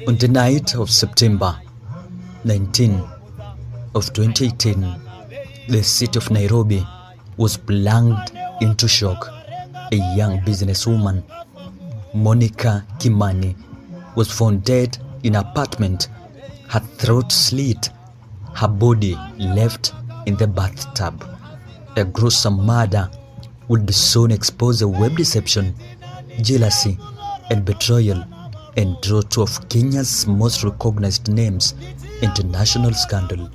On the night of September 19 of 2018, the city of Nairobi was plunged into shock. A young businesswoman, Monica Kimani, was found dead in an apartment, her throat slit, her body left in the bathtub. A gruesome murder would soon expose a web deception, jealousy, and betrayal, and draw two of Kenya's most recognized names into national scandal.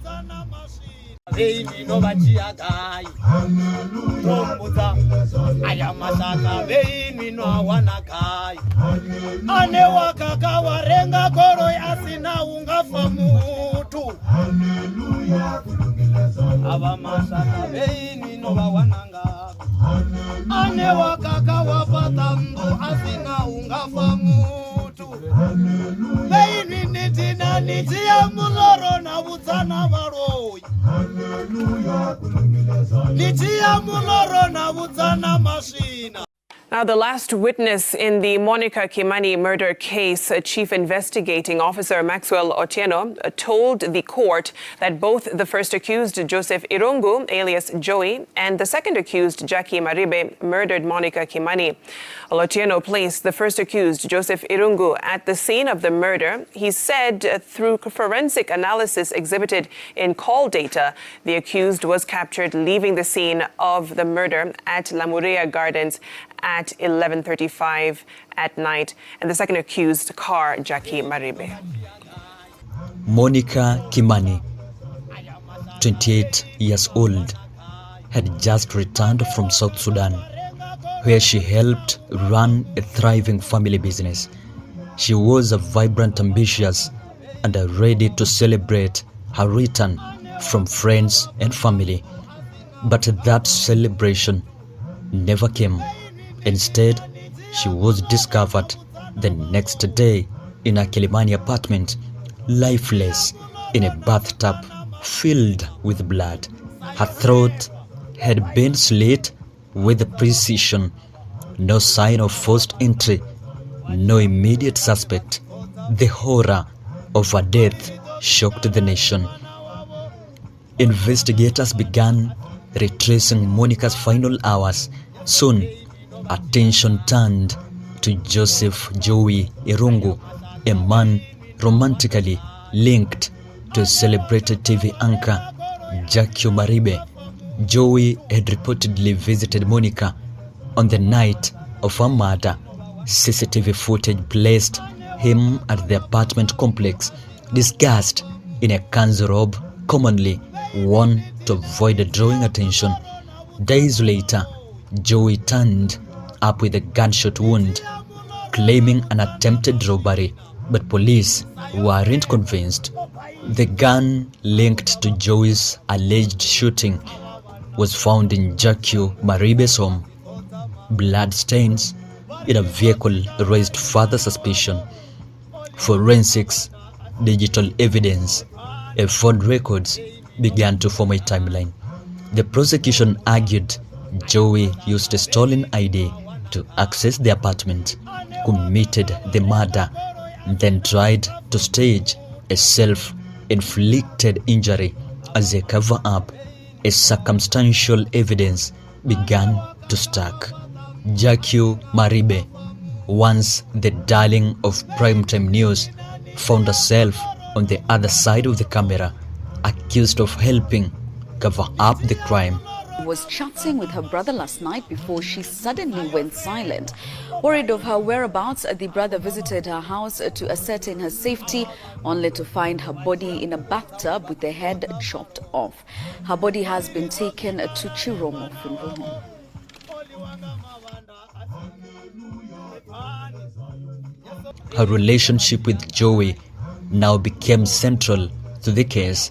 Now, the last witness in the Monica Kimani murder case, Chief Investigating Officer Maxwell Otieno, told the court that both the first accused, Joseph Irungu, alias Jowie, and the second accused, Jacque Maribe, murdered Monica Kimani. Otieno placed the first accused, Joseph Irungu, at the scene of the murder. He said through forensic analysis exhibited in call data, the accused was captured leaving the scene of the murder at Lamuria Gardens at 11:35 at night, and the second accused car, Jacque Maribe. Monica Kimani, 28 years old, had just returned from South Sudan, where she helped run a thriving family business. She was a vibrant, ambitious, and ready to celebrate her return from friends and family. But that celebration never came. Instead, she was discovered the next day in a Kilimani apartment, lifeless, in a bathtub filled with blood. Her throat had been slit with precision. No sign of forced entry, no immediate suspect. The horror of her death shocked the nation. Investigators began retracing Monica's final hours. Soon, attention turned to Joseph Jowie Irungu, a man romantically linked to celebrated TV anchor Jacque Maribe. Jowie had reportedly visited Monica on the night of her murder. CCTV footage placed him at the apartment complex, disguised in a kanzu robe commonly worn to avoid drawing attention. Days later, Jowie turned up with a gunshot wound, claiming an attempted robbery, but police weren't convinced. The gun linked to Jowie's alleged shooting was found in Jacque Maribe's home. Blood stains in a vehicle raised further suspicion. Forensics, digital evidence, and phone records began to form a timeline. The prosecution argued Jowie used a stolen ID to access the apartment, committed the murder, then tried to stage a self-inflicted injury as a cover-up. A circumstantial evidence began to stack. Jacque Maribe, once the darling of primetime news, found herself on the other side of the camera, accused of helping cover up the crime. Was chatting with her brother last night before she suddenly went silent. Worried of her whereabouts, the brother visited her house to ascertain her safety, only to find her body in a bathtub with the head chopped off. Her body has been taken to Chiromo funeral home. Her relationship with Jowie now became central to the case.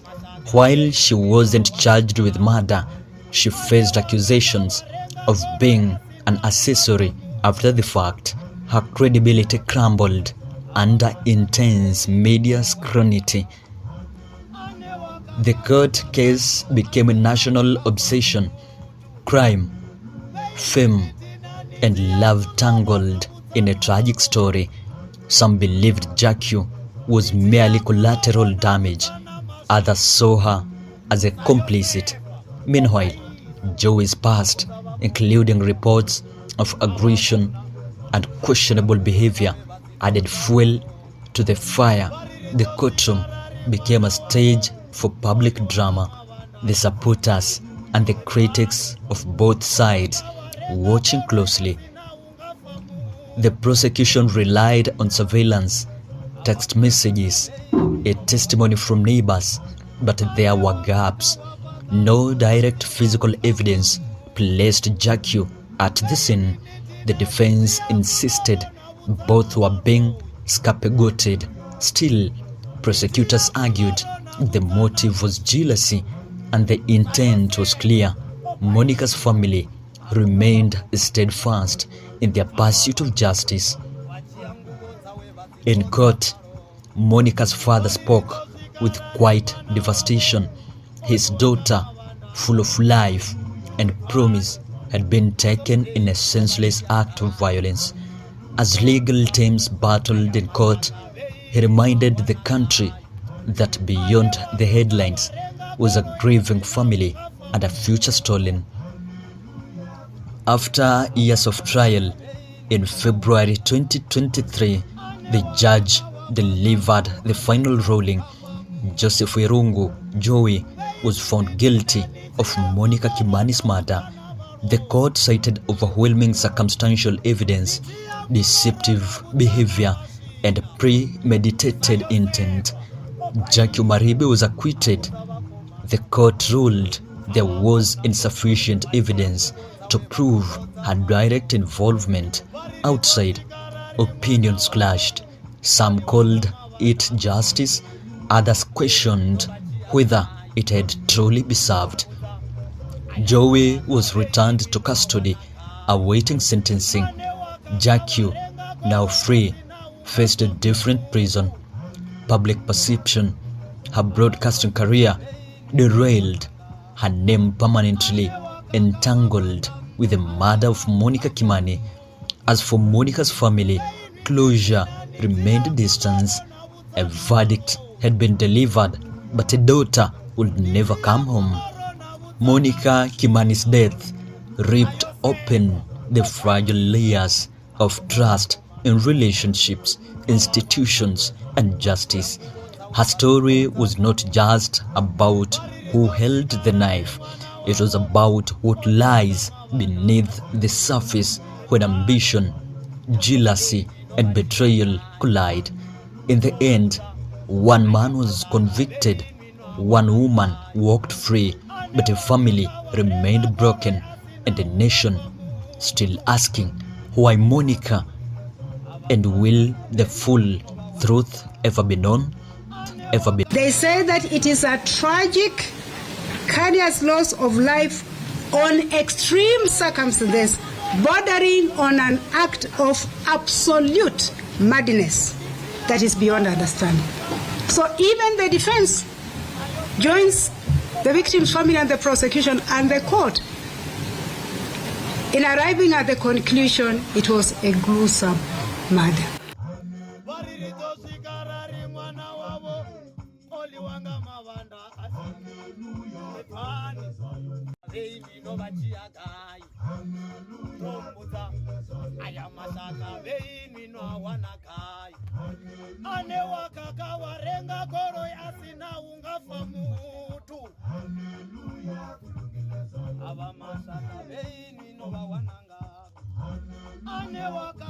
While she wasn't charged with murder, she faced accusations of being an accessory after the fact. Her credibility crumbled under intense media scrutiny. The court case became a national obsession. Crime, fame, and love tangled in a tragic story. Some believed Jacque was merely collateral damage. Others saw her as a complicit. Meanwhile, Jowie's past, including reports of aggression and questionable behavior, added fuel to the fire. The courtroom became a stage for public drama. The supporters and the critics of both sides watching closely. The prosecution relied on surveillance, text messages, a testimony from neighbors, but there were gaps. No direct physical evidence placed Jacque at the scene. The defense insisted both were being scapegoated. Still, prosecutors argued the motive was jealousy and the intent was clear. Monica's family remained steadfast in their pursuit of justice. In court, Monica's father spoke with quiet devastation. His daughter, full of life and promise, had been taken in a senseless act of violence. As legal teams battled in court, he reminded the country that beyond the headlines was a grieving family and a future stolen. After years of trial, in February 2023, the judge delivered the final ruling. Joseph Irungu Jowie was found guilty of Monica Kimani's murder. The court cited overwhelming circumstantial evidence, deceptive behavior, and premeditated intent. Jacque Maribe was acquitted. The court ruled there was insufficient evidence to prove her direct involvement. Outside, opinions clashed. Some called it justice, others questioned whether it had truly been served. Jowie was returned to custody, awaiting sentencing. Jacque, now free, faced a different prison. Public perception, her broadcasting career derailed, her name permanently entangled with the murder of Monica Kimani. As for Monica's family, closure remained distant. A verdict had been delivered, but a daughter would never come home. Monica Kimani's death ripped open the fragile layers of trust in relationships, institutions, and justice. Her story was not just about who held the knife. It was about what lies beneath the surface when ambition, jealousy, and betrayal collide. In the end, one man was convicted, one woman walked free, but a family remained broken, and a nation still asking, why Monica? And will the full truth ever be known? They say that it is a tragic, countless loss of life on extreme circumstances, bordering on an act of absolute madness that is beyond understanding. So even the defense joins the victim's family and the prosecution and the court in arriving at the conclusion it was a gruesome murder. Ane waka